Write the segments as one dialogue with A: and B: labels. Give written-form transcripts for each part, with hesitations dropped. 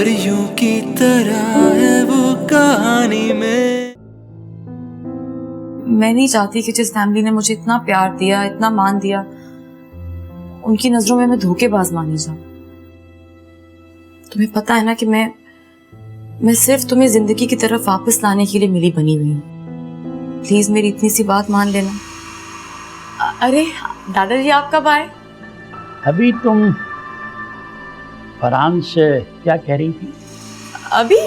A: परियों की तरह है वो कहानी में।
B: मैं नहीं चाहती कि जिस फैमिली ने मुझे इतना प्यार दिया, इतना मान दिया, उनकी नजरों में मैं धोखेबाज मानी जाऊं। तुम्हें पता है ना कि मैं सिर्फ तुम्हें जिंदगी की तरफ वापस लाने के लिए मिली बनी हुई हूँ। प्लीज मेरी इतनी सी बात मान लेना। अरे दादाजी, आप कब आए?
C: अभी तुम फरहान से क्या कह रही थी?
B: अभी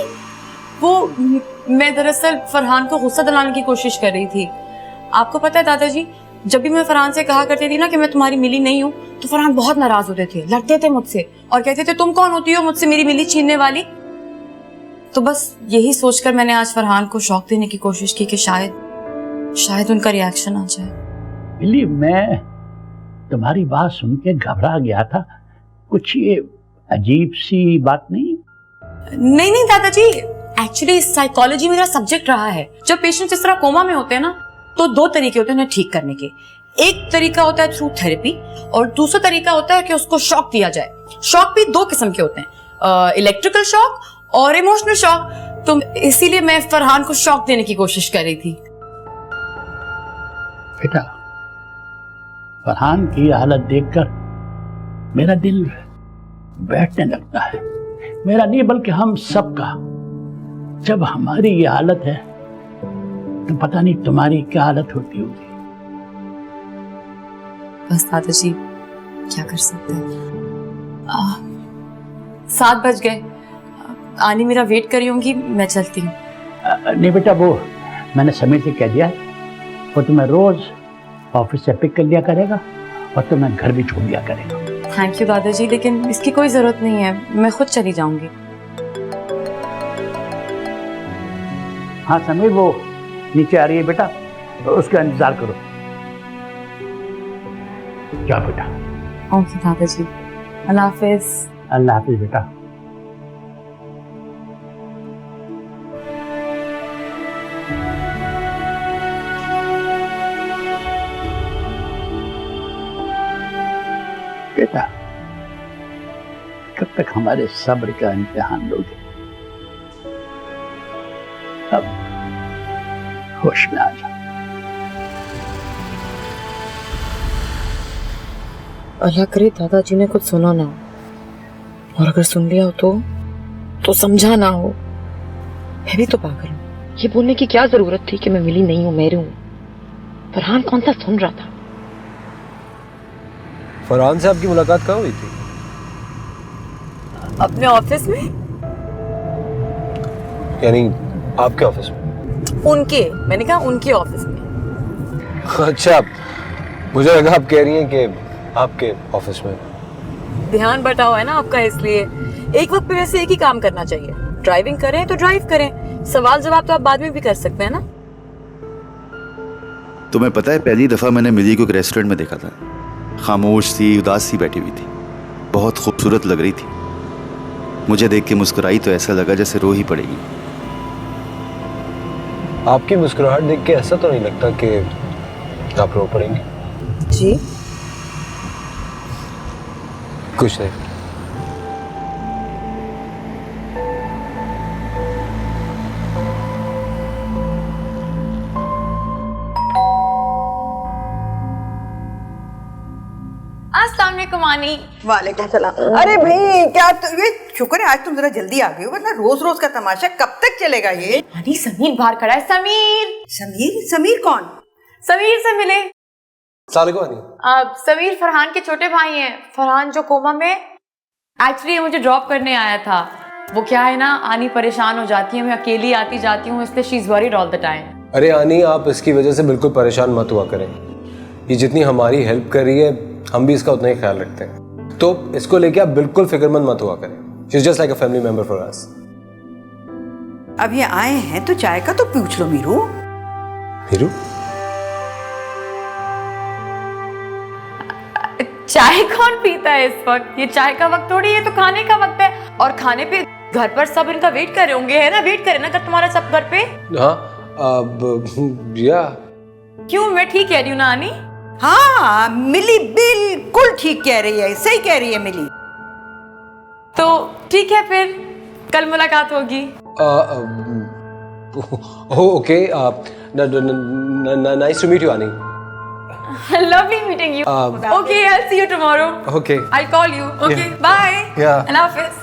B: वो मैं दरअसल फरहान को गुस्सा दिलाने की कोशिश कर रही थी। आपको पता है दादाजी, जब भी मैं फरहान से कहा करती थी ना कि मैं तुम्हारी मिली नहीं हूँ, तो फरहान बहुत नाराज होते थे, लड़ते थे मुझसे और कहते थे तुम कौन होती हो मुझसे मेरी मिली छीनने वाली। तो बस यही सोचकर मैंने आज फरहान को शौक देने की कोशिश की कि शायद उनका रिएक्शन आ जाए।
C: मिली, मैं तुम्हारी बात सुन के घबरा गया था। कुछ ये अजीब सी बात नहीं?
B: नहीं दादाजी, एक्चुअली साइकोलॉजी मेरा सब्जेक्ट रहा है। जब पेशेंट इस तरह कोमा में होते हैं ना, तो दो तरीके होते हैं उन्हें ठीक करने के। एक तरीका होता है थ्रू थेरेपी और दूसरा तरीका होता है कि उसको शॉक दिया जाए। शॉक भी दो किस्म के होते हैं, इलेक्ट्रिकल शॉक और इमोशनल शॉक। तो इसीलिए मैं फरहान को शॉक देने की कोशिश कर रही थी।
C: बेटा, फरहान की हालत देखकर मेरा दिल बैठने लगता है। मेरा नहीं बल्कि हम सबका। जब हमारी ये हालत है तो पता नहीं तुम्हारी क्या हालत होती होगी।
B: बस दादाजी, क्या कर सकते हैं। 7 बज गए। आनी मेरा वेट करी होंगी, मैं चलती हूँ।
C: नहीं बेटा, वो मैंने समीर से कह दिया है, वो तुम्हें रोज ऑफिस से पिक कर लिया करेगा और तुम्हें घर भी छोड़ दिया करेगा।
B: थैंक यू दादाजी, लेकिन इसकी कोई जरूरत नहीं है, मैं खुद चली जाऊंगी।
C: हाँ समीर, वो नीचे आ रही है बेटा, उसका इंतजार करो। क्या बेटा?
B: ओके दादाजी, अल्लाह हाफिज।
C: अल्लाह हाफिज बेटा। बेटा, कब तक हमारे सब्र का इम्तिहान लोगे? अब होश में आ जाओ।
B: अल्लाह करे दादाजी ने कुछ सुना ना हो, और अगर सुन लिया हो तो समझा ना हो। मैं भी तो पागल हूँ, ये बोलने की क्या जरूरत थी कि मैं मिली नहीं हूँ, मेरी हूँ। फरहान कौन सा सुन रहा था?
D: फरहान से आपकी मुलाकात कहाँ हुई थी?
B: अपने ऑफिस में।
D: यानी आपके ऑफिस में?
B: उनके, मैंने कहा उनके ऑफिस में।
D: अच्छा, मुझे लगा आप कह रही हैं कि आपके ऑफिस में।
B: ध्यान बटा हुआ है ना आपका, इसलिए एक वक्त पे वैसे एक ही काम करना चाहिए। ड्राइविंग करें तो ड्राइव करें, सवाल जवाब तो आप बाद में भी कर सकते हैं ना।
E: तुम्हें पता है, पहली दफा मैंने मिली को एक रेस्टोरेंट में देखा था। खामोश सी, उदास सी बैठी हुई थी, बहुत खूबसूरत लग रही थी। मुझे देख के मुस्कुराई तो ऐसा लगा जैसे रो ही पड़ेगी।
D: आपकी मुस्कुराहट देख के ऐसा तो नहीं लगता कि आप रो पड़ेंगे?
B: जी
D: कुछ नहीं।
B: अस्सलाम वालेकुम आनी।
F: वालेकुम सलाम। अरे भाई, क्या ये शुक्र है आज तुम जरा जल्दी आ गई हो, वरना रोज रोज का तमाशा कब तक चलेगा ये?
B: आनी, समीर बाहर खड़ा है। समीर।
F: समीर कौन?
B: समीर से मिले।
D: सालेकुम।
B: समीर फरहान के छोटे भाई हैं। फरहान जो कोमा में, एक्चुअली मुझे ड्रॉप करने आया था। वो क्या है ना, आनी परेशान हो जाती है, मैं अकेली आती जाती हूँ, इसलिए she is worried all the time.
D: अरे आनी, आप इसकी वजह से बिल्कुल परेशान मत हुआ करें। ये जितनी हमारी हेल्प कर रही है, हम भी इसका उतना ही ख्याल रखते हैं, तो इसको लेके आप बिल्कुल फिक्रमंद मत हुआ करें। She is just like a family member for us.
F: अब ये आए हैं तो चाय का तो पूछ लो। मीरू?
B: चाय कौन पीता है इस वक्त? ये चाय का वक्त थोड़ी है, तो खाने का वक्त है। और खाने पे घर पर सब इनका वेट कर रहे होंगे, है ना? वेट करे ना कर तुम्हारा सब घर पे।
D: हाँ, अब या
B: क्यों, मैं ठीक कह रही हूँ ना आनी?
F: हाँ, मिली बिल्कुल ठीक कह रही है, सही कह रही है मिली।
B: तो ठीक है, फिर कल मुलाकात होगी।
D: Okay, nice to meet you Annie.
B: Lovely meeting you. Okay, I'll see you tomorrow.
D: Okay.
B: I'll call you. Okay, bye.
D: Yeah.
B: Allah Hafiz.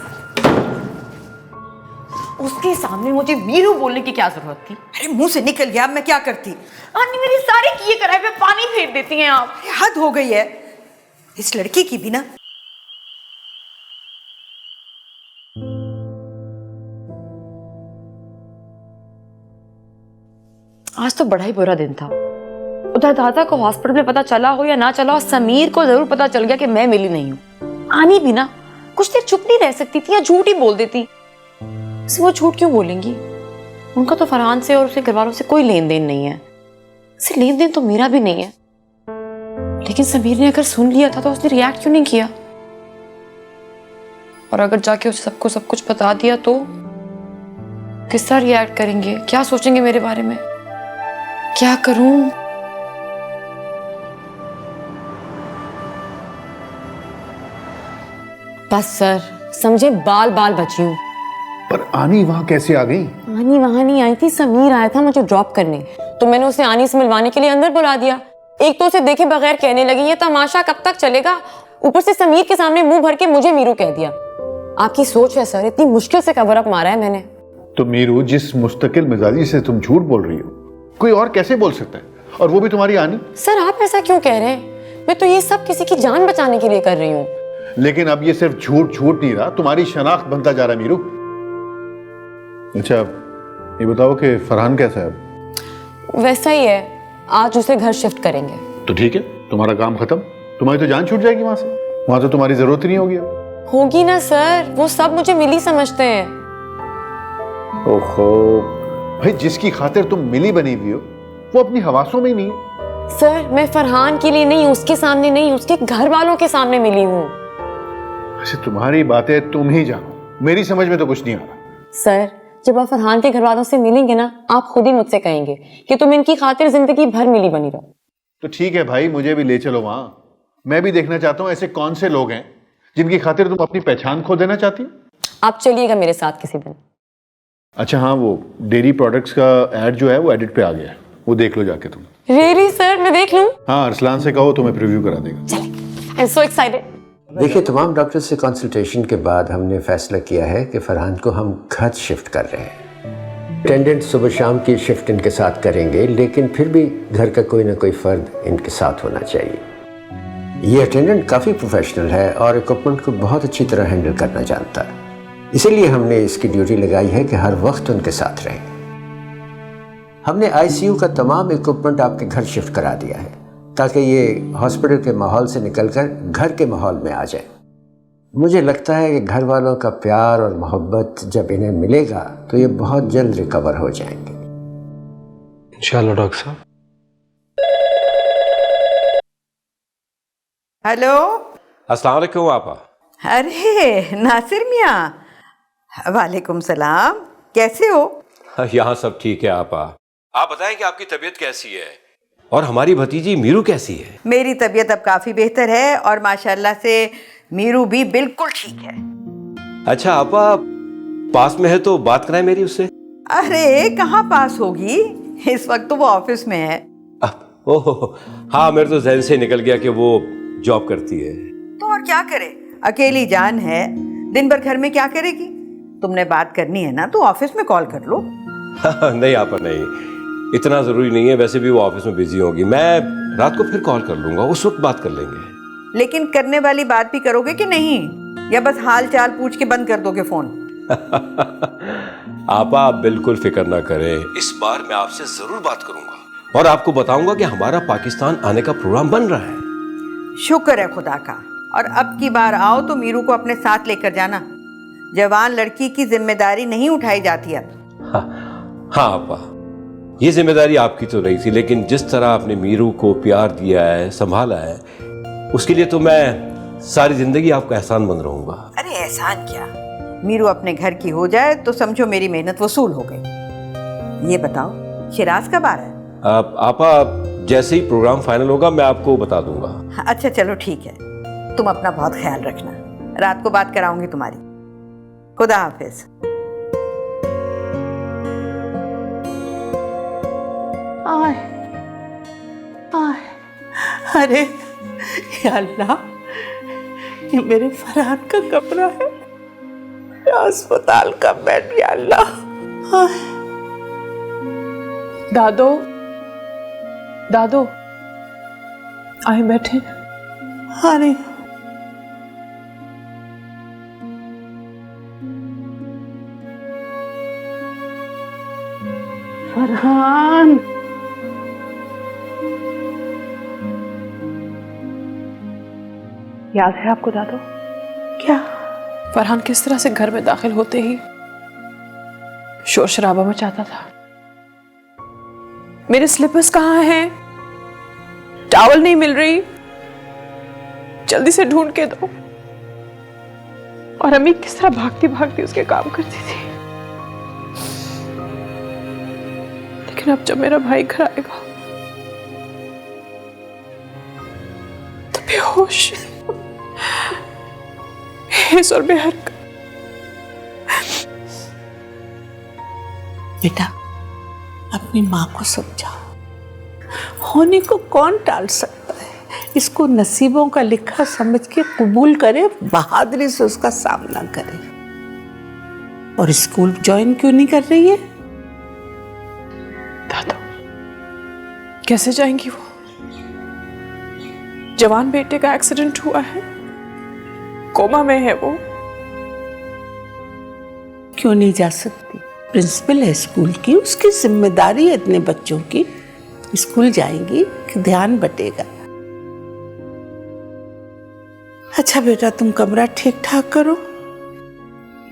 B: उसके सामने मुझे मीरू बोलने की क्या जरूरत थी?
F: अरे मुंह से निकल गया, अब मैं क्या करती?
B: आंटी मेरे सारे किए कराए पे पानी फेर देती हैं आप।
F: अरे हद हो गई है इस लड़की की भी ना।
B: आज तो बड़ा ही बुरा दिन था। उधर दादा को हॉस्पिटल में पता चला हो या ना चला हो, समीर को जरूर पता चल गया कि मैं मिली नहीं हूँ। आनी भी ना कुछ देर चुप नहीं रह सकती थी या झूठ ही बोल देती। वो झूठ क्यों बोलेंगी? उनका तो फरहान से और उसके घर वालों से कोई लेन देन नहीं है। इससे लेन देन तो मेरा भी नहीं है। लेकिन समीर ने अगर सुन लिया था तो उसने रिएक्ट क्यों नहीं किया? और अगर जाके उसे सबको सब कुछ बता दिया तो किस तरह रिएक्ट करेंगे? क्या सोचेंगे मेरे बारे में? क्या करूं? बस सर समझे, बाल बाल बची हूं।
G: पर आनी वहां कैसे आ गई?
B: आनी वहां नहीं आई थी, समीर आया था मुझे ड्रॉप करने, तो मैंने उसे आनी से मिलवाने के लिए अंदर बुला दिया। एक तो उसे देखे बगैर कहने लगी ये तमाशा कब तक चलेगा, ऊपर से समीर के सामने मुंह भर के मुझे मीरू कह दिया। आपकी सोच है सर, इतनी मुश्किल से कवर अप मारा है मैंने।
G: तो मीरू, जिस मुस्तकिल मिजाजी से तुम झूठ बोल रही हो, कोई और कैसे बोल सकता है? और वो भी तुम्हारी आनी।
B: सर आप ऐसा क्यों कह रहे हैं? मैं तो ये सब किसी की जान बचाने के लिए कर रही हूँ।
G: लेकिन अब ये सिर्फ झूठ झूठ नहीं रहा, तुम्हारी शनाख्त बनता जा रहा है मीरू। अच्छा ये बताओ कि फरहान कैसा है?
B: वैसा ही है, आज उसे घर शिफ्ट करेंगे।
G: तो ठीक है, तुम्हारा काम खत्म। तुम्हारी तो जान छूट जाएगी वहां से, वहां तो तुम्हारी जरूरत ही नहीं होगी।
B: होगी ना सर, वो सब मुझे मिली समझते हैं।
G: ओहो भाई, जिसकी खातिर तुम मिली बनी हुई हो वो अपनी हवासों में ही नहीं है।
B: सर मैं फरहान के लिए नहीं, उसके सामने नहीं, उसके घर वालों के सामने मिली हूँ।
G: अच्छा तुम्हारी बातें तुम ही जानो, मेरी समझ में तो कुछ नहीं आ रहा।
B: सर जब आप फरहान के घर वालों से मिलेंगे ना, आप खुद ही मुझसे कहेंगे कि तुम इनकी खातिर जिंदगी भर मिली बनी रहो।
G: तो ठीक है भाई, मुझे भी ले चलो वहां। मैं भी देखना चाहता हूँ ऐसे कौन से लोग हैं जिनकी खातिर तुम अपनी पहचान खो देना चाहती हो।
B: आप चलिएगा मेरे साथ किसी दिन।
G: अच्छा हाँ, वो डेयरी प्रोडक्ट्स का ऐड जो है वो एडिट पे आ गया है, वो देख लो जाके तुम।
B: रियली सर, मैं देख लूं?
G: हाँ अरसलान से कहो, तुम्हें प्रीव्यू करा देगा।
B: चलिए, आई एम सो एक्साइटेड।
H: देखिए, तमाम डॉक्टर से कंसल्टेशन के बाद हमने फैसला किया है कि फरहान को हम घर शिफ्ट कर रहे हैं। अटेंडेंट सुबह शाम की शिफ्ट इनके साथ करेंगे, लेकिन फिर भी घर का कोई ना कोई फर्द इनके साथ होना चाहिए। ये अटेंडेंट काफ़ी प्रोफेशनल है और इक्विपमेंट को बहुत अच्छी तरह हैंडल करना जानता है, इसीलिए हमने इसकी ड्यूटी लगाई है कि हर वक्त उनके साथ रहें। हमने आईसीयू का तमाम इक्विपमेंट आपके घर शिफ्ट करा दिया है ताकि ये हॉस्पिटल के माहौल से निकलकर घर के माहौल में आ जाए। मुझे लगता है कि घर वालों का प्यार और मोहब्बत जब इन्हें मिलेगा तो ये बहुत जल्द रिकवर हो जाएंगे।
D: इंशाल्लाह डॉक्टर साहब।
F: हेलो,
I: अस्सलाम वालेकुम आपा।
F: अरे नासिर मियाँ, वालेकुम सलाम, कैसे हो?
I: यहाँ सब ठीक है आपा। आप बताएं कि आपकी तबीयत कैसी है और हमारी भतीजी मीरू कैसी है?
F: मेरी तबीयत अब काफ़ी बेहतर है और माशाल्लाह से मीरू भी बिल्कुल ठीक है।
I: अच्छा आपा, पास में है तो बात कराएं मेरी उससे।
F: अरे कहाँ पास होगी, इस वक्त तो वो ऑफिस में है।
I: ओह हाँ, मेरे तो जहन से निकल गया कि वो जॉब करती है।
F: तो और क्या करे, अकेली जान है, दिन भर घर में क्या करेगी? तुमने बात करनी है ना तो ऑफिस में कॉल कर लो।
I: नहीं आपा नहीं, इतना जरूरी नहीं है, वैसे भी वो ऑफिस में बिजी होगी। मैं रात को फिर कॉल कर लूंगा, उस वक्त बात कर लेंगे।
F: लेकिन करने वाली बात भी करोगे कि नहीं, या बस हाल चाल पूछ के बंद कर दोगे फोन?
I: आपा आप बिल्कुल फिक्र ना करें, इस बार मैं आपसे जरूर बात करूंगा और आपको बताऊंगा कि हमारा पाकिस्तान आने का प्रोग्राम बन रहा है।
F: शुक्र है खुदा का। और अब की बार आओ तो मीरू को अपने साथ लेकर जाना, जवान लड़की की जिम्मेदारी नहीं उठाई जाती अब।
I: हाँ आपा, ये जिम्मेदारी आपकी तो नहीं थी, लेकिन जिस तरह आपने मीरू को प्यार दिया है, संभाला है, उसके लिए तो मैं सारी जिंदगी आपका एहसानमंद रहूंगा।
F: अरे एहसान क्या, मीरू अपने घर की हो जाए तो समझो मेरी मेहनत वसूल हो गई। ये बताओ शिराज कब आ रहा है?
I: आपा जैसे ही प्रोग्राम फाइनल होगा मैं आपको बता दूंगा।
F: अच्छा चलो ठीक है, तुम अपना बहुत ख्याल रखना, रात को बात कराऊंगी तुम्हारी। खुदा हाफिज।
C: आए आए।
J: अरे या अल्लाह, ये मेरे फरहान का कमरा है या अस्पताल का बेड। या अल्लाह।
K: दादो, दादो आए बैठे।
J: अरे
C: फरहान,
K: याद है आपको दादो?
J: क्या?
K: फरहान किस तरह से घर में दाखिल होते ही शोर शराबा मचाता था। मेरे स्लीपर्स कहाँ हैं? टॉवल नहीं मिल रही, जल्दी से ढूंढ के दो। और अम्मी किस तरह भागती भागती उसके काम करती थी। लेकिन अब जब मेरा भाई घर आएगा तो बेहोश, बेहिस और बेहरकत।
J: बेटा, अपनी माँ को समझा, होने को कौन टाल सकता है। इसको नसीबों का लिखा समझ के कबूल करे, बहादुरी से उसका सामना करे। और स्कूल ज्वाइन क्यों नहीं कर रही है?
K: दादा, कैसे जाएंगी वो? जवान बेटे का एक्सीडेंट हुआ है, कोमा में है वो।
J: क्यों नहीं जा सकती? प्रिंसिपल है स्कूल की, उसकी जिम्मेदारी है इतने बच्चों की। स्कूल जाएंगी कि ध्यान बटेगा। अच्छा बेटा, तुम कमरा ठीक ठाक करो,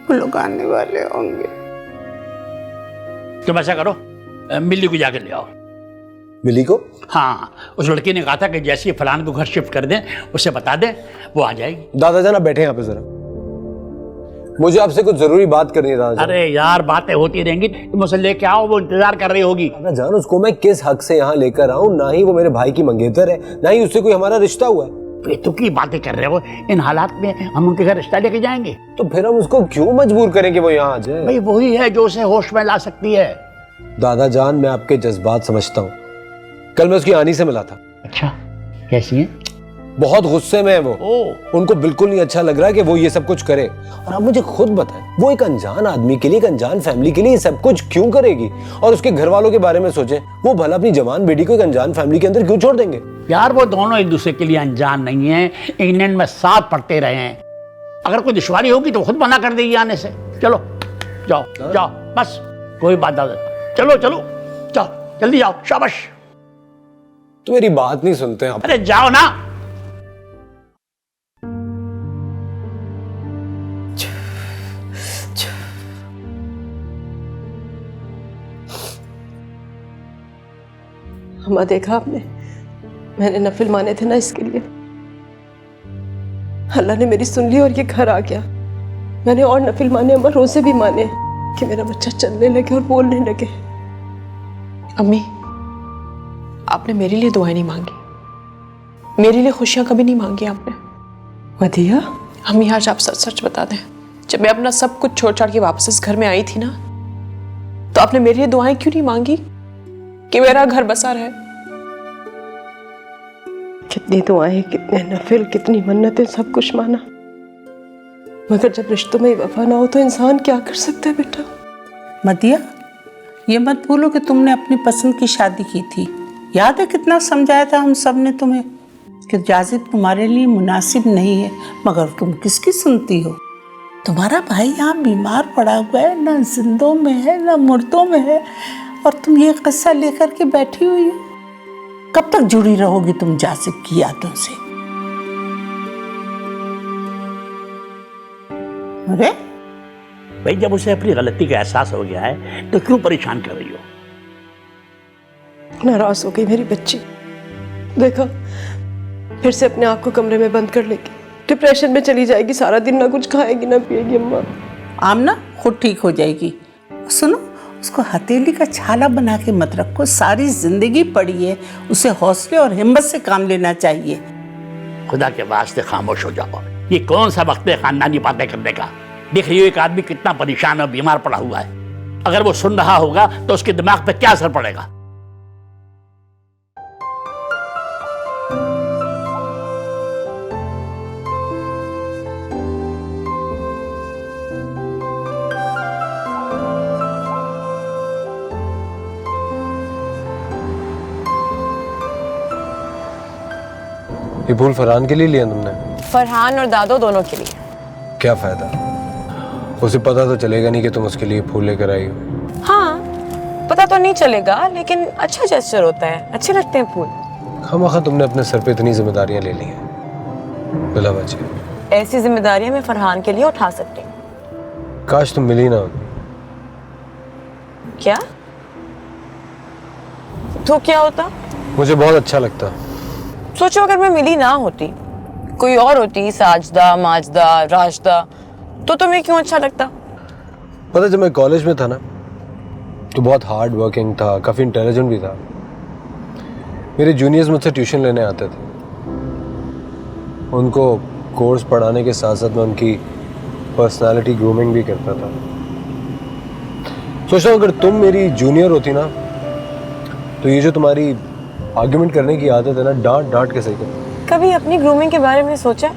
J: वो लोग आने वाले होंगे।
C: तुम ऐसा करो, मिल्ली को जाकर ले आओ।
D: मिली को?
C: हाँ, उस लड़की ने कहा था कि जैसे ही फलान को घर शिफ्ट कर दें, उससे बता दें, वो आ जाएगी।
D: दादा जान, आप बैठे यहाँ पे जरा, मुझे आपसे कुछ जरूरी बात करनी है दादा।
C: अरे यार, बातें होती रहेंगी, तुम उसे लेके आओ, वो इंतजार कर रही होगी।
D: दादा जान, उसको मैं किस हक से यहाँ लेकर आऊँ? ना ही वो मेरे भाई की मंगेतर है, ना ही उससे कोई हमारा रिश्ता हुआ है।
C: बेतु की बातें कर रहे हो। इन हालात में हम उनके घर रिश्ता लेके जाएंगे
D: तो फिर हम उसको क्यों मजबूर करें कि वो यहाँ आ जाए?
C: भाई वही है जो उसे होश में ला सकती है।
D: दादा जान, मैं आपके जज्बात समझता हूँ। कल मैं उसकी आनी से मिला था।
C: अच्छा, कैसी है?
D: बहुत गुस्से में है वो। उनको बिल्कुल नहीं अच्छा लग रहा कि वो ये सब कुछ करे। और आप मुझे खुद बताएं, वो एक अनजान आदमी के लिए, एक अनजान फैमिली के लिए ये सब कुछ क्यों करेगी? और उसके घर वालों के बारे में सोचें, वो भला अपनी जवान बेटी को एक अनजान फैमिली के अंदर क्यों छोड़ देंगे?
C: यार, वो दोनों एक दूसरे के लिए अनजान नहीं है, इंग्लैंड में साथ पढ़ते रहे हैं। अगर कोई दुश्वारी होगी तो खुद मना कर देगी आने से। चलो जाओ जाओ, बस कोई बात नहीं। चलो चलो जाओ, जल्दी जाओ, शाबाश।
D: तो मेरी बात नहीं सुनते आप।
C: अरे जाओ ना।
K: अम्मा, देखा आपने, मैंने नफिल माने थे ना इसके लिए। अल्लाह ने मेरी सुन ली और ये घर आ गया। मैंने और नफिल माने अम्मा, रोजे भी माने कि मेरा बच्चा चलने लगे और बोलने लगे। अम्मी, आपने मेरे लिए दुआएं नहीं मांगी, मेरे लिए खुशियां कभी नहीं मांगी आपने।
J: मदिया,
K: अम्मी, आज आप सच सच बता दें, जब मैं अपना सब कुछ छोड़ छाड़ के वापस इस घर में आई थी ना, तो आपने मेरे लिए दुआएं क्यों नहीं मांगी कि मेरा घर बसा रहे? कितनी दुआएं, कितने नफिल, कितनी मन्नतें, सब कुछ माना, मगर जब रिश्तों में वफा ना हो तो इंसान क्या कर सकता है बेटा?
J: मदिया, ये मत भूलो कि तुमने अपनी पसंद की शादी की थी। याद है कितना समझाया था हम सब ने तुम्हें कि जाजिद तुम्हारे लिए मुनासिब नहीं है, मगर तुम किसकी सुनती हो? तुम्हारा भाई यहाँ बीमार पड़ा हुआ है, ना जिंदों में है ना मुर्दों में है, और तुम ये किस्सा लेकर के बैठी हुई हो। कब तक जुड़ी रहोगी तुम जासिद की यादों से? अरे
C: भाई, जब उसे अपनी गलती का एहसास हो गया है तो क्यों परेशान कर रही हो?
K: नाराज हो गई मेरी बच्ची, देखा, फिर से अपने आप को कमरे में बंद कर लेगी, डिप्रेशन में चली जाएगी, सारा दिन ना कुछ खाएगी ना पिएगी। अम्मा,
J: आमना खुद ठीक हो जाएगी। सुनो, उसको हथेली का छाला बना के मत रखो, सारी जिंदगी पड़ी है, उसे हौसले और हिम्मत से काम लेना चाहिए।
C: खुदा के वास्ते खामोश हो जाओ। ये कौन सा वक्त है खानदानी बातें करने का? देख रही हो एक आदमी कितना परेशान और बीमार पड़ा हुआ है। अगर वो सुन रहा होगा तो उसके दिमाग पे क्या असर पड़ेगा?
D: ये फूल फरहान के लिए लिया तुमने?
K: फरहान और दादो दोनों के लिए।
D: क्या फायदा, उसे पता तो चलेगा नहीं कि तुम उसके लिए फूल लेकर आई हो।
K: हाँ, पता तो नहीं चलेगा, लेकिन अच्छा जेस्चर होता है, अच्छे लगते हैं फूल।
D: खामखा तुमने अपने सर पे इतनी जिम्मेदारियां ले ली हैं बिला वजह।
K: ऐसी जिम्मेदारियां मैं फरहान के लिए उठा सकती हूँ।
D: काश तुम मिली ना होती।
K: क्या? तो क्या होता?
D: मुझे बहुत अच्छा लगता।
K: सोचो अगर मैं मिली ना होती, कोई और होती, साजदा, माजदा, राजदा, तो तुम्हें क्यों अच्छा लगता?
D: पता जब मैं कॉलेज में था ना तो बहुत हार्ड वर्किंग था, काफ़ी इंटेलिजेंट भी था। मेरे जूनियर्स मुझसे ट्यूशन लेने आते थे, उनको कोर्स पढ़ाने के साथ साथ मैं उनकी पर्सनालिटी ग्रूमिंग भी करता था। सोचता हूँ अगर तुम मेरी जूनियर होती ना तो ये जो तुम्हारी आर्ग्यूमेंट करने की आदत है ना, डांट डांट के सही करती।
K: कभी अपनी ग्रूमिंग के बारे में सोचा?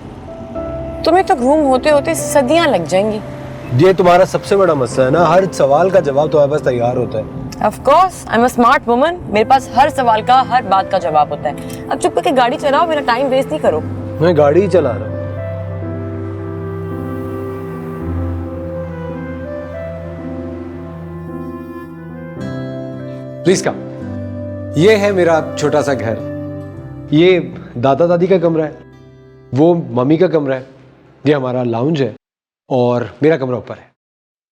K: तुम्हें तो ग्रूम होते होते सदियां लग जाएंगी।
D: ये तुम्हारा सबसे बड़ा मसला है ना, हर सवाल का जवाब तुम्हारे पास तैयार होता है।
K: Of course, I'm a smart woman. मेरे पास हर सवाल का, हर बात का जवाब होता है। अब चुप करके गाड़ी चलाओ, मेरा टाइम वेस्ट नहीं करो।
D: मैं गाड़ी ही चला रहा हूँ। Please come. ये है मेरा छोटा सा घर। ये दादा दादी का कमरा है, वो मम्मी का कमरा है, ये हमारा लाउंज है और मेरा कमरा ऊपर है।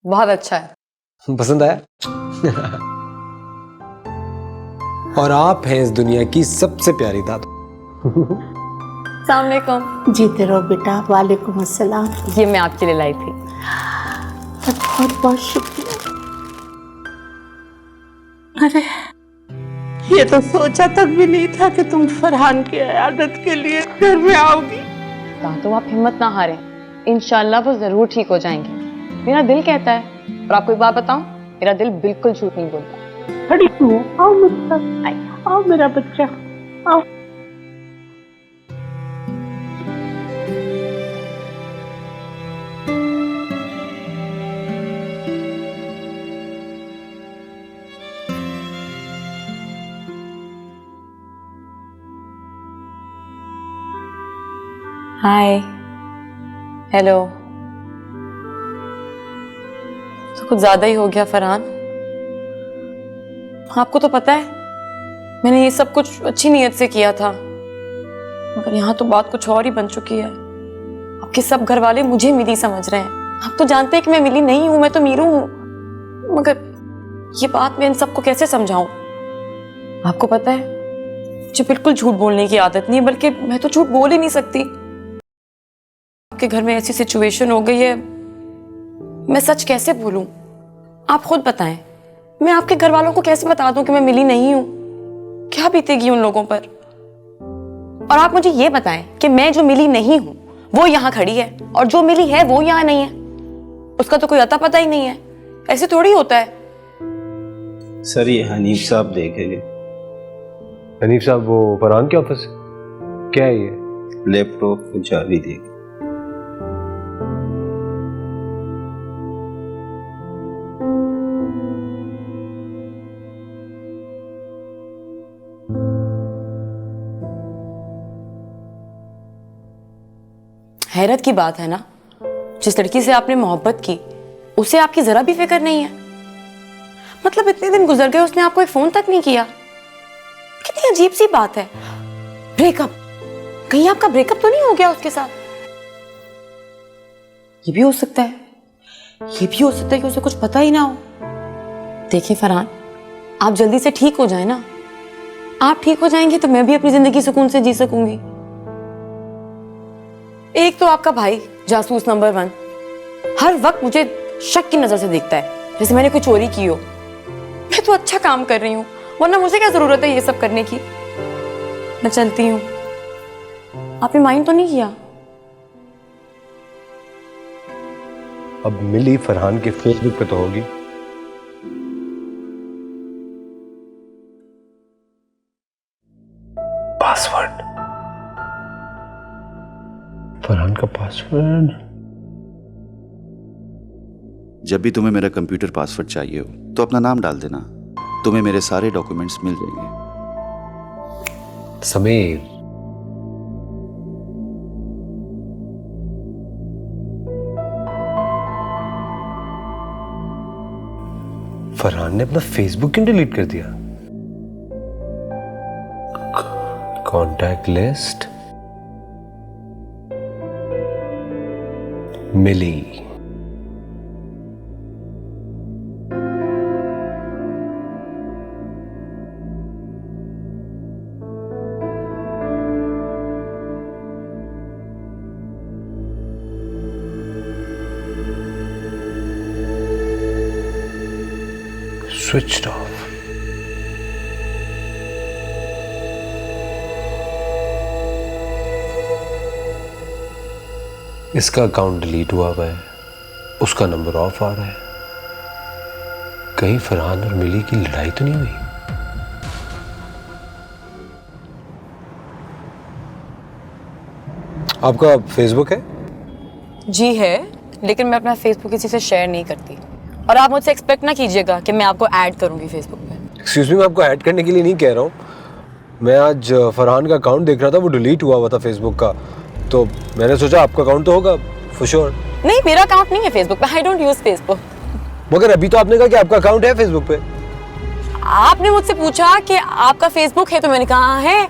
B: बहुत अच्छा है।
D: पसंद आया? और आप हैं इस दुनिया की सबसे प्यारी दादा।
B: अस्सलाम वालेकुम।
J: जीते रहो बेटा। वालेकुम अस्सलाम।
B: ये मैं आपके लिए लाई थी।
J: बहुत बहुत शुक्रिया। अरे ये तो सोचा तक भी नहीं था कि तुम फरहान की इयादत के लिए घर में आओगी।
B: तो आप हिम्मत ना हारें, इंशाल्लाह वो जरूर ठीक हो जाएंगे। मेरा दिल कहता है। और आपको एक बात बताऊं, मेरा दिल बिल्कुल झूठ नहीं बोलता।
J: खड़ी क्यों? आओ मेरे साथ, आओ मेरा बच्चा, आओ।
B: हाय, हेलो। तो कुछ ज्यादा ही हो गया फरहान। आपको तो पता है मैंने ये सब कुछ अच्छी नीयत से किया था, मगर यहाँ तो बात कुछ और ही बन चुकी है। आपके सब घर वाले मुझे मिली समझ रहे हैं। आप तो जानते हैं कि मैं मिली नहीं हूं, मैं तो मीरू हूं। मगर ये बात मैं इन सबको कैसे समझाऊं? आपको पता है मुझे बिल्कुल झूठ बोलने की आदत नहीं है, बल्कि मैं तो झूठ बोल ही नहीं सकती। आपके घर में ऐसी सिचुएशन हो गई है, मैं सच कैसे बोलूं? आप खुद बताएं, मैं आपके घर वालों को कैसे बता दूं कि मैं मिली नहीं हूं? क्या बीतेगी उन लोगों पर? और आप मुझे ये बताएं कि मैं जो मिली नहीं हूं वो यहां खड़ी है और जो मिली है वो यहां नहीं है, उसका तो कोई अता पता ही नहीं है। ऐसे थोड़ी होता है।
L: सर ये हनीफ साहब देखेंगे।
D: हनीफ साहब वो फरहान के ऑफिस? क्या है ये?
L: लैपटॉप को चाबी देगी।
B: हैरत की बात है ना, जिस लड़की से आपने मोहब्बत की उसे आपकी जरा भी फिक्र नहीं है। मतलब इतने दिन गुजर गए, उसने आपको एक फोन तक नहीं किया। कितनी अजीब सी बात है। ब्रेकअप, कहीं आपका ब्रेकअप तो नहीं हो गया उसके साथ? ये भी हो सकता है, ये भी हो सकता है कि उसे कुछ पता ही ना हो। देखिए फरहान, आप जल्दी से ठीक हो जाए ना। आप ठीक हो जाएंगे तो मैं भी अपनी जिंदगी सुकून से जी सकूंगी। एक तो आपका भाई जासूस नंबर 1 हर वक्त मुझे शक की नजर से देखता है, जैसे मैंने कोई चोरी की हो। मैं तो अच्छा काम कर रही हूँ, वरना मुझे क्या जरूरत है ये सब करने की। मैं चलती हूँ। आपने माइंड तो नहीं किया?
D: अब मिली फरहान के फेसबुक पे तो होगी। पासवर्ड, फरहान का पासवर्ड।
E: जब भी तुम्हें मेरा कंप्यूटर पासवर्ड चाहिए हो तो अपना नाम डाल देना, तुम्हें मेरे सारे डॉक्यूमेंट्स मिल जाएंगे।
D: समीर, फरहान ने अपना फेसबुक क्यों डिलीट कर दिया? कॉन्टैक्ट लिस्ट, मिली। Switched off. इसका अकाउंट डिलीट हुआ हुआ है, उसका नंबर ऑफ आ रहा है। कहीं फरहान और मिली की लड़ाई तो नहीं हुई? आपका फेसबुक है?
B: जी है, लेकिन मैं अपना फेसबुक किसी से शेयर नहीं करती। और आप मुझसे एक्सपेक्ट ना कीजिएगा कि मैं आपको ऐड करूंगी फेसबुक पे।
D: एक्सक्यूज मी, मैं आपको ऐड करने के लिए नहीं कह रहा हूँ। मैं आज फरहान का अकाउंट देख रहा था, वो डिलीट हुआ था फेसबुक का, तो मैंने सोचा आपका अकाउंट तो होगा फॉर श्योर।
B: नहीं, मेरा अकाउंट नहीं है फेसबुक पे। I don't use Facebook.
D: मगर अभी तो आपने कहा कि आपका अकाउंट है फेसबुक पे।
B: आपने मुझसे पूछा कि आपका फेसबुक है, तो मैंने कहा है,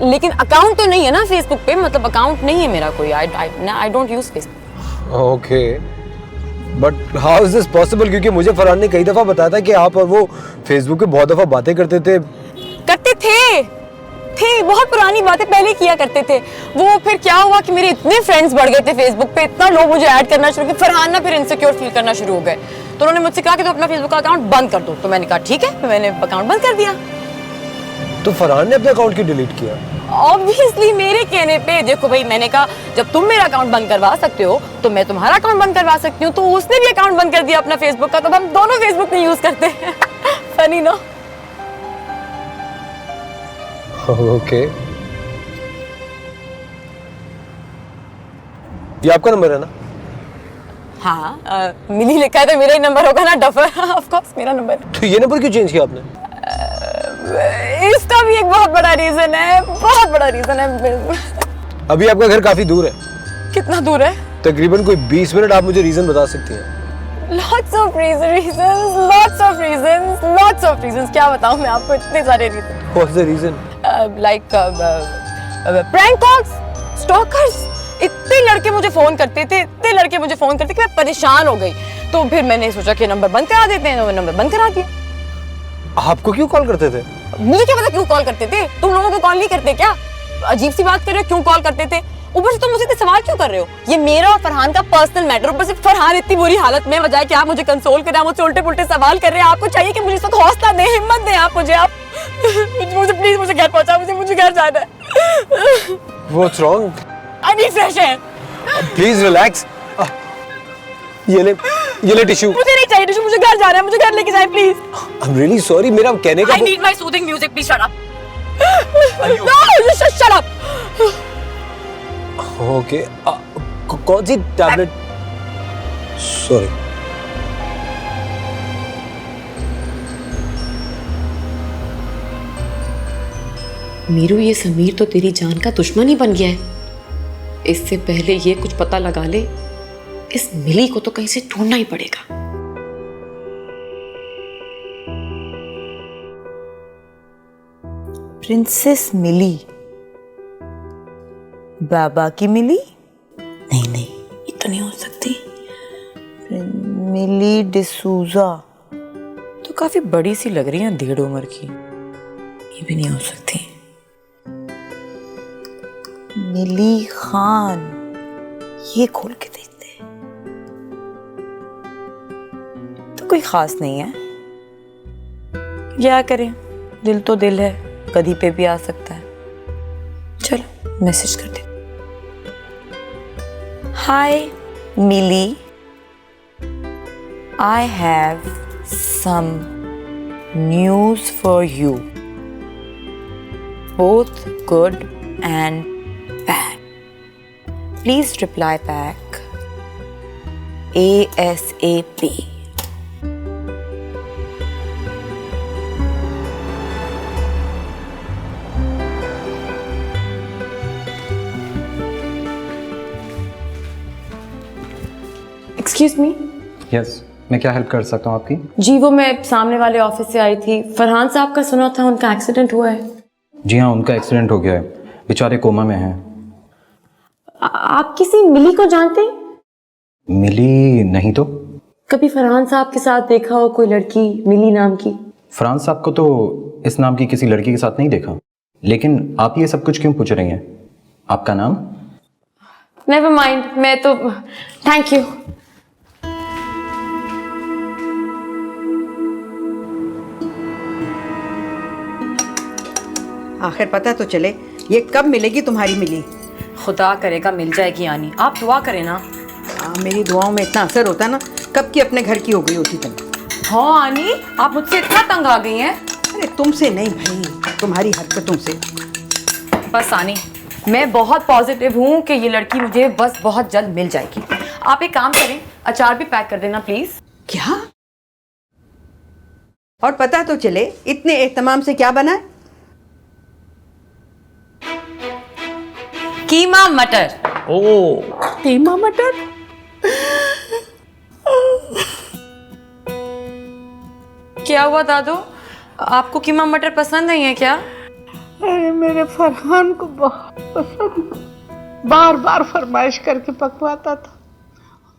B: लेकिन अकाउंट तो नहीं है ना फेसबुक पे। मतलब अकाउंट नहीं है मेरा कोई। I don't use Facebook.
D: Okay, but how is this possible? क्योंकि मुझे फरहान ने कई दफा बताया था कि आप और वो फेसबुक पे बहुत दफा बातें करते थे।
B: बहुत पुरानी बातें पहले किया करते थे। वो फिर क्या हुआ कि मेरे इतने फ्रेंड्स बढ़ गए थे फेसबुक पे, इतना लोग मुझे ऐड करना शुरू किए। फरहान ना फिर इनसिक्योर फील करना शुरू हो गए, तो उन्होंने मुझसे कहा कि तू अपना फेसबुक का अकाउंट बंद कर दो। तो मैंने कहा ठीक है, मैंने अकाउंट बंद कर दिया।
D: तो फरहान ने अपना अकाउंट क्यों डिलीट किया?
B: ऑब्वियसली मेरे कहने पे। देखो भाई, मैंने कहा जब तुम मेरा अकाउंट बंद करवा सकते हो तो मैं तुम्हारा अकाउंट बंद करवा सकती हूँ। तो उसने भी अकाउंट बंद कर दिया अपना फेसबुक का, तो हम दोनों फेसबुक नहीं यूज करते हैं। Funny no?
D: ओके, ये आपका नंबर है ना?
B: हाँ, मिली लिखा है तो मेरा ही नंबर होगा ना, डफर। ऑफ कोर्स मेरा नंबर।
D: तो ये नंबर क्यों चेंज किया आपने?
B: इसका भी एक बहुत बड़ा रीजन है, बहुत बड़ा रीजन है।
D: अभी आपका घर काफी दूर है।
B: कितना दूर है?
D: तकरीबन कोई 20 मिनट। आप मुझे रीजन बता सकती हैं?
B: Lots of reasons, lots of reasons, lots of reasons. क्या बताऊं मैं आपको, इतने सारे reason.
D: What's the reason?
B: Like prank calls, stalkers. इतने लड़के मुझे फोन करते थे, इतने लड़के मुझे फोन करते कि मैं परेशान हो गई। तो फिर मैंने सोचा कि नंबर बंद करा देते हैं, तो नंबर बंद करा दिया।
D: आपको क्यों कॉल करते थे?
B: मुझे क्या पता क्यों कॉल करते थे। तुम लोगों को कॉल नहीं करते क्या? अजीब सी बात कर रहे हो, क्यों कॉल करते थे? ऊपर से तुम मुझे सवाल क्यों कर रहे हो? ये मेरा और फरहान का पर्सनल मैटर। ऊपर से फरहान इतनी बुरी हालत में, बजाय कि आप मुझे कंसोल करें, आप मुझसे उल्टे पुल्टे सवाल कर रहे हैं। आपको चाहिए कि मुझे इस वक्त हौसला दें, हिम्मत दें आप मुझे। आप मुझे प्लीज मुझे घर पहुंचा, मुझे घर जाना है।
D: What's wrong?
B: I need fresh air.
D: Please relax. ये ले टिश्यू।
B: मुझे नहीं चाहिए टिश्यू, मुझे घर जाना है, मुझे घर लेके जाए प्लीज।
D: I'm really sorry, मेरा कहने का।
B: I need my soothing music, please shut up. No, you shut up.
D: Okay, कौन सी टैबलेट? सॉरी।
B: मीरू, ये समीर तो तेरी जान का दुश्मन ही बन गया है। इससे पहले ये कुछ पता लगा ले, इस मिली को तो कहीं से ढूंढना ही पड़ेगा।
F: प्रिंसेस मिली, बाबा की मिली? नहीं,
B: ये तो नहीं हो सकती।
F: मिली डिसूजा
B: तो काफी बड़ी सी लग रही है, 1.5 उम्र की। ये भी नहीं हो सकती।
F: मिली खान, ये खोल के देखते हैं। तो कोई खास नहीं है। क्या करें, दिल तो दिल है, कभी पे भी आ सकता है। चलो मैसेज कर दे। हाय मिली, I have some news for you, both good and bad. Please reply back ASAP.
B: Excuse me?
L: Yes. मैं क्या हेल्प कर सकता हूँ आपकी?
B: जी वो मैं सामने वाले ऑफिस से आई थी, फरहान साहब का सुना था उनका एक्सीडेंट हुआ है।
L: जी हाँ, उनका एक्सीडेंट हो गया है, बेचारे कोमा में हैं।
B: आप किसी मिली को जानते हैं?
L: मिली नहीं तो।
B: कभी फरहान साहब के साथ देखा हो कोई लड़की मिली नाम की?
L: फरहान साहब को तो इस नाम की किसी लड़की के साथ नहीं देखा, लेकिन आप ये सब कुछ क्यों पूछ रही हैं? आपका नाम?
B: नेवर माइंड, मैं तो थैंक यू।
M: आखिर पता तो चले ये कब मिलेगी तुम्हारी मिली।
B: खुदा करेगा मिल जाएगी आनी, आप दुआ करें ना।
M: मेरी दुआओं में इतना असर होता ना, कब की अपने घर की हो गई होती तुम।
B: हाँ आनी, आप मुझसे इतना तंग आ गई हैं?
M: अरे तुमसे नहीं भाई, तुम्हारी हरकतों से।
B: बस आनी, मैं बहुत पॉजिटिव हूँ कि ये लड़की मुझे बस बहुत जल्द मिल जाएगी। आप एक काम करें, अचार भी पैक कर देना प्लीज।
M: क्या? और पता तो चले इतने एहतमाम से क्या बना है?
B: कीमा मटर।
J: ओ, कीमा मटर?
B: क्या हुआ दादू, आपको कीमा मटर पसंद नहीं है क्या?
J: अरे मेरे फरहान को बहुत पसंद, बार बार फरमाइश करके पकवाता था।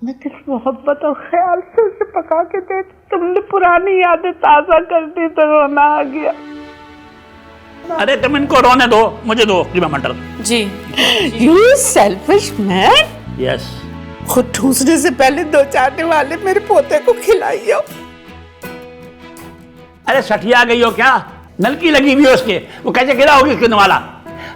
J: मैं किस मोहब्बत और ख्याल से उसे पका के दे, तुमने पुरानी यादें ताजा कर दी तो रोना आ गया।
C: अरे तुम इनको रोने दो, मुझे दो कीमा मटर।
B: जी।
J: You selfish man!
C: यस।
J: खुद ठूसने से पहले दो चाटने वाले मेरे पोते को खिलाइयो।
C: अरे सठिया गई हो क्या? नलकी लगी हुई है उसके, वो कैसे खिलाओगे उसके वाला?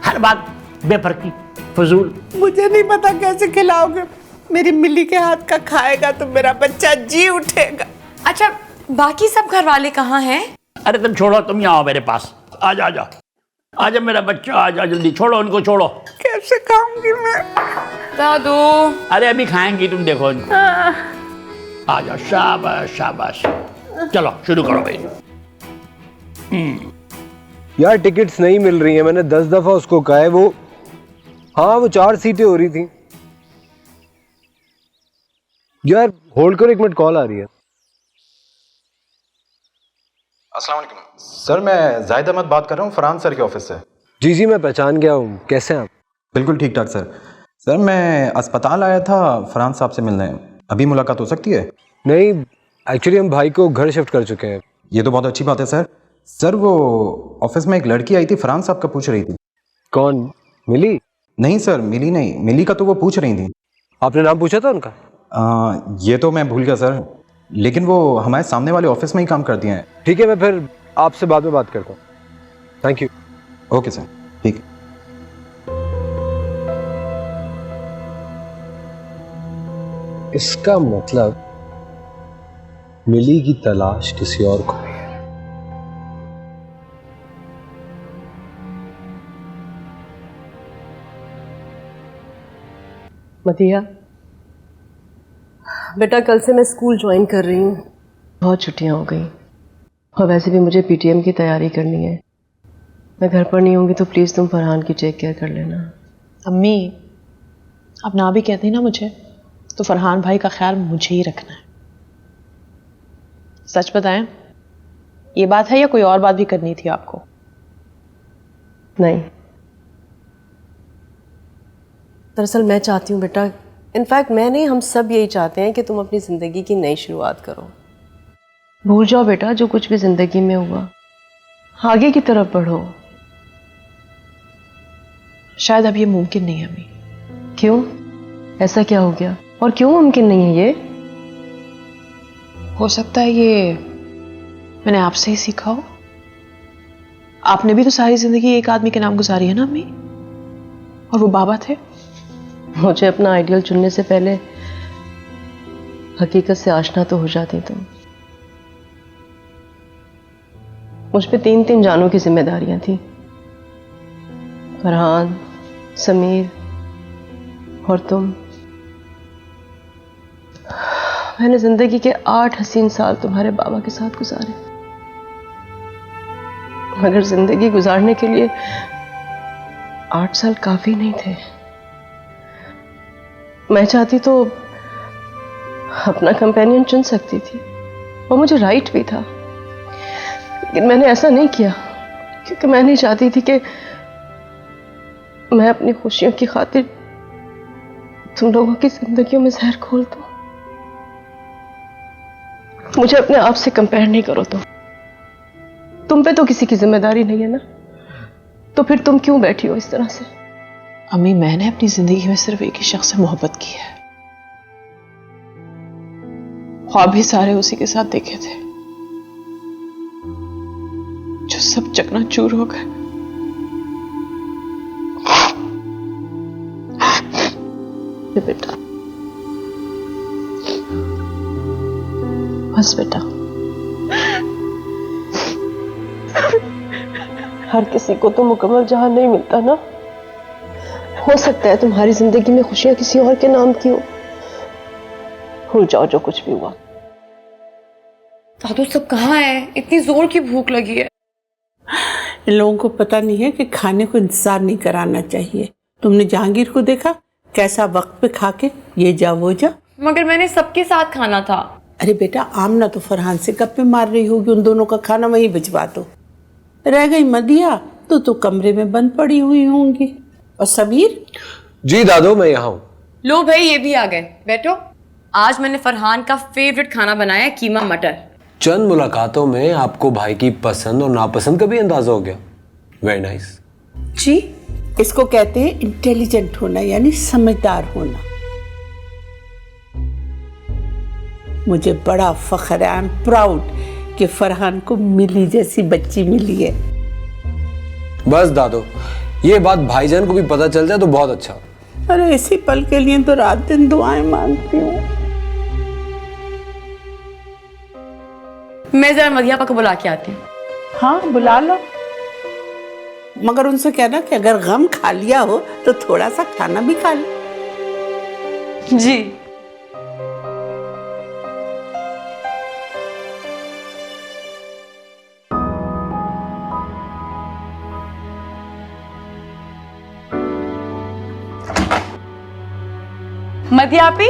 C: हर बात बेफर्की, फजूल।
J: मुझे नहीं पता कैसे खिलाओगे, मेरी मिली के हाथ का खाएगा तो मेरा बच्चा जी उठेगा।
B: अच्छा, बाकी सब घर वाले कहाँ हैं?
C: अरे तुम छोड़ो, तुम यहाँ आओ मेरे पास। आजा आजा आजा मेरा बच्चा, आजा जल्दी, छोड़ो उनको, छोड़ो।
J: कैसे खाऊंगी मैं?
B: दादू।
C: अरे अभी खाएंगी, तुम देखो। आजा, शाबाश शाबाश। चलो शुरू करो भाई।
D: यार टिकट्स नहीं मिल रही हैं, मैंने 10 दफा उसको कहा है। वो हाँ, वो 4 सीटें हो रही थी। यार होल्ड करो, 1 मिनट, कॉल आ रही है।
L: अस्सलाम वालेकुम सर, मैं जाहिद अहमद बात कर रहा हूँ फरहान सर के ऑफिस से।
D: जी जी, मैं पहचान गया हूँ। कैसे हैं आप?
L: बिल्कुल ठीक ठाक सर। सर मैं अस्पताल आया था फरहान साहब से मिलने, अभी मुलाकात हो सकती है?
D: नहीं, एक्चुअली हम भाई को घर शिफ्ट कर चुके हैं।
L: ये तो बहुत अच्छी बात है सर। सर वो ऑफिस में एक लड़की आई थी, फरहान साहब का पूछ रही थी।
D: कौन? मिली?
L: नहीं सर, मिली नहीं, मिली का तो वो पूछ रही थी।
D: आपने नाम पूछा था उनका?
L: ये तो मैं भूल गया सर, लेकिन वो हमारे सामने वाले ऑफिस में ही काम करती हैं।
D: ठीक है, मैं फिर आपसे बाद में बात करता हूँ। Thank you.
L: ओके सर, ठीक।
D: इसका मतलब मिली की तलाश किसी और को है।
K: मदिया बेटा, कल से मैं स्कूल ज्वाइन कर रही हूँ। बहुत छुट्टियाँ हो गई और वैसे भी मुझे पीटीएम की तैयारी करनी है। मैं घर पर नहीं होंगी तो प्लीज़ तुम फरहान की टेक केयर कर लेना।
N: अम्मी, आप ना भी कहती ना मुझे, तो फरहान भाई का ख्याल मुझे ही रखना है। सच बताएं, ये बात है या कोई और बात भी करनी थी आपको?
K: नहीं, दरअसल मैं चाहती हूँ बेटा, इनफैक्ट मैं नहीं, हम सब यही चाहते हैं कि तुम अपनी ज़िंदगी की नई शुरुआत करो। भूल जाओ बेटा जो कुछ भी ज़िंदगी में हुआ, आगे की तरफ बढ़ो।
N: शायद अब ये मुमकिन नहीं है अम्मी।
K: क्यों? ऐसा क्या हो गया और क्यों मुमकिन नहीं है ये?
N: हो सकता है ये मैंने आपसे ही सीखा हो। आपने भी तो सारी जिंदगी एक आदमी के नाम गुजारी है ना अम्मी, और वो बाबा थे।
K: मुझे अपना आइडियल चुनने से पहले हकीकत से आशना तो हो जाती तुम। मुझ पे 3 जानों की जिम्मेदारियां थी, फरहान, समीर और तुम। मैंने जिंदगी के 8 हसीन साल तुम्हारे बाबा के साथ गुजारे, मगर जिंदगी गुजारने के लिए 8 साल काफी नहीं थे। मैं चाहती तो अपना कंपेनियन चुन सकती थी और मुझे राइट भी था, लेकिन मैंने ऐसा नहीं किया क्योंकि मैं नहीं चाहती थी कि मैं अपनी खुशियों की खातिर तुम लोगों की जिंदगियों में जहर खोल दूं। मुझे अपने आप से कंपेयर नहीं करो। तुम पे तो किसी की जिम्मेदारी नहीं है ना, तो फिर तुम क्यों बैठी हो इस तरह से?
N: अम्मी, मैंने अपनी जिंदगी में सिर्फ एक ही शख्स से मोहब्बत की है। ख्वाब भी सारे उसी के साथ देखे थे, जो सब चकनाचूर हो गए। बेटा बस बेटा,
K: हर किसी को तो मुकम्मल जहां नहीं मिलता ना। हो सकता है तुम्हारी जिंदगी में खुशियां किसी और के नाम की हो। भूल जाओ जो कुछ भी हुआ।
B: दादू सब कहाँ है? इतनी जोर की भूख लगी है।
J: इन लोगों को पता नहीं है कि खाने को इंतजार नहीं कराना चाहिए। तुमने जहांगीर को देखा कैसा वक्त पे खा के ये जा वो जा।
B: मगर मैंने सबके साथ खाना था।
J: अरे बेटा, आमना तो फरहान से गप्पे मार रही होगी, उन दोनों का खाना वहीं भिजवा दो। रह गई मदिया तो कमरे में बंद पड़ी हुई होंगी। और सबीर?
D: जी दादो, मैं यहाँ हूँ।
B: लो भाई, ये भी आ गए, बैठो। आज मैंने फरहान का फेवरेट खाना बनाया, कीमा मटर।
D: चंद मुलाकातों में आपको भाई की पसंद और नापसंद का भी अंदाजा हो गया। Very nice.
J: जी, इसको कहते हैं इंटेलिजेंट होना, यानी समझदार होना। मुझे बड़ा फख्र है, आई एम प्राउड कि फरहान को मिली जैसी बच्ची मिली है।
D: बस दादो, ये बात भाईजान को भी पता चल जाए तो बहुत अच्छा।
J: अरे इसी पल के लिए तो रात दिन दुआएं मांगती हूँ।
B: मैं जरा मदिया को बुला के आती हूँ।
J: हाँ बुला लो, मगर उनसे कहना कि अगर गम खा लिया हो तो थोड़ा सा खाना भी खा लो।
B: जी। मदियापी?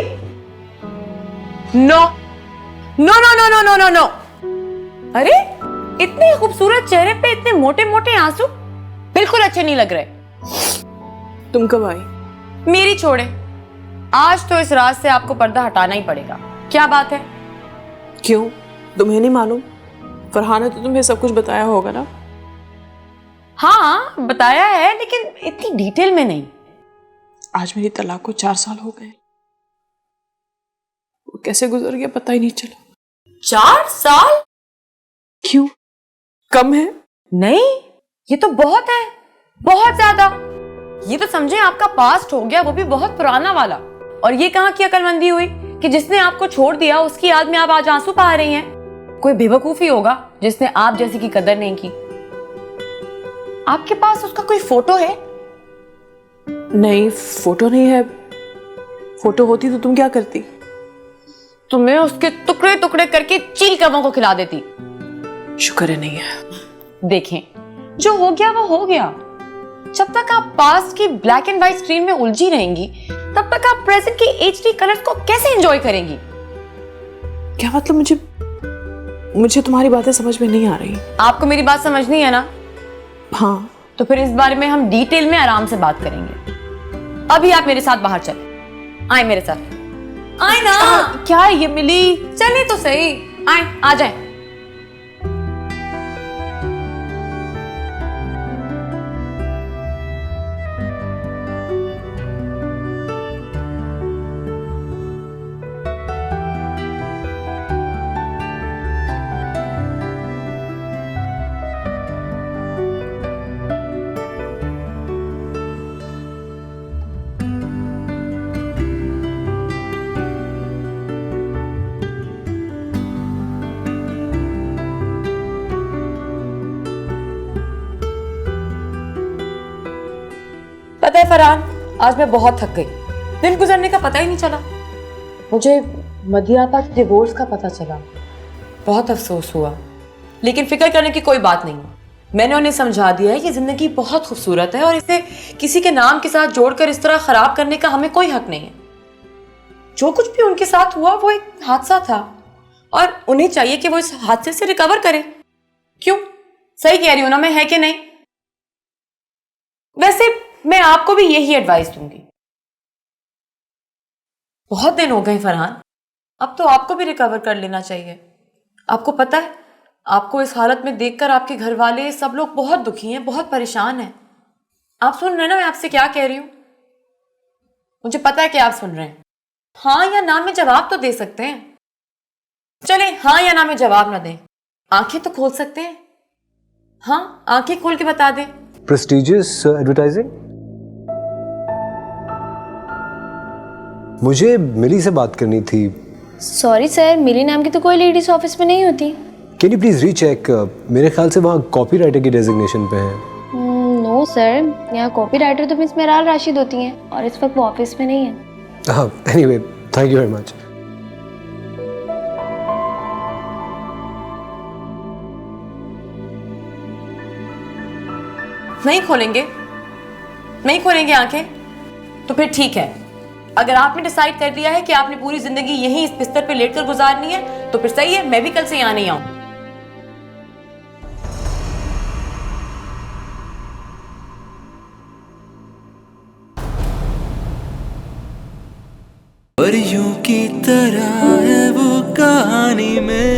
B: No no no no no no no no. अरे इतने खूबसूरत चेहरे पे इतने मोटे मोटे आंसू बिल्कुल अच्छे नहीं लग रहे।
K: तुम कब आई?
B: मेरी छोड़े, आज तो इस राज से आपको पर्दा हटाना ही पड़ेगा। क्या बात है?
K: क्यों, तुम्हें नहीं मालूम? फरहान ने तो तुम्हें सब कुछ बताया होगा ना?
B: हाँ बताया है, लेकिन इतनी डिटेल में नहीं।
K: आज मेरी तलाक को 4 साल हो गए। वो कैसे गुजर गया पता ही नहीं चला।
B: 4 साल?
K: क्यों, कम है?
B: नहीं, ये तो बहुत है, बहुत ज्यादा। ये तो समझे आपका पास्ट हो गया, वो भी बहुत पुराना वाला। और ये कहाँ की अकलमंदी हुई कि जिसने आपको छोड़ दिया उसकी याद में आप आज आंसू बहा रही हैं। कोई बेवकूफी होगा जिसने आप जैसी की कदर नहीं की। आपके पास उसका कोई फोटो है?
K: नहीं, फोटो नहीं है। फोटो होती तो तुम क्या करती?
B: तुम्हें उसके टुकड़े टुकड़े करके चील कवों को खिला देती।
K: शुक्र है नहीं है।
B: देखें, जो हो गया वो हो गया। जब तक आप पास्ट की ब्लैक एंड व्हाइट स्क्रीन में उलझी रहेंगी, तब तक आप प्रेजेंट की एचडी कलर्स को कैसे एंजॉय करेंगी?
K: क्या मतलब? मुझे तुम्हारी बातें समझ में नहीं आ रही।
B: आपको मेरी बात समझनी है ना?
K: हाँ।
B: तो फिर इस बारे में हम डिटेल में आराम से बात करेंगे। अभी आप मेरे साथ बाहर चलें। आए मेरे साथ। आए ना। क्या है ये मिली? चलिए तो सही। आए, आ जाए। पता है फरहान, आज मैं बहुत थक गई। दिन गुजरने का पता ही नहीं चला। मुझे मदियापा के डिवोर्स का पता चला, बहुत अफसोस हुआ, लेकिन फिक्र करने की कोई बात नहीं। मैंने उन्हें समझा दिया है कि जिंदगी बहुत खूबसूरत है और इसे किसी के नाम के साथ जोड़कर इस तरह खराब करने का हमें कोई हक नहीं है। जो कुछ भी उनके साथ हुआ वो एक हादसा था और उन्हें चाहिए कि वो इस हादसे से रिकवर करे। क्यों? सही कह रही हूं ना मैं, है कि नहीं? वैसे मैं आपको भी यही एडवाइस दूंगी। बहुत दिन हो गए फरहान, अब तो आपको भी रिकवर कर लेना चाहिए। आपको पता है, आपको इस हालत में देखकर आपके घर वाले सब लोग बहुत दुखी हैं, बहुत परेशान हैं। आप सुन रहे हैं ना मैं आपसे क्या कह रही हूं? मुझे पता है कि आप सुन रहे हैं। हाँ या ना में जवाब तो दे सकते हैं। चले हाँ या ना में जवाब ना दें, आंखें तो खोल सकते हैं। हाँ, आंखें खोल के बता दें।
D: Prestigious advertising. मुझे मिली से बात करनी थी।
O: सॉरी सर, मिली नाम की तो कोई लेडीज ऑफिस में नहीं होती।
D: Can you please recheck? मेरे ख्याल से वहाँ कॉपीराइटर की डेजिग्नेशन पे है।
O: नो सर, यहाँ कॉपीराइटर तो मिस मेराल राशिद होती हैं और इस वक्त वो ऑफिस में नहीं है।
D: Anyway, thank you very much.
B: नहीं खोलेंगे? नहीं खोलेंगे आंखें? तो फिर ठीक है। अगर आपने डिसाइड कर दिया है कि आपने पूरी जिंदगी यहीं इस बिस्तर पे लेटकर गुजारनी है तो फिर सही है, मैं भी कल से यहाँ नहीं आऊं।
A: परियों की तरह है वो कहानी में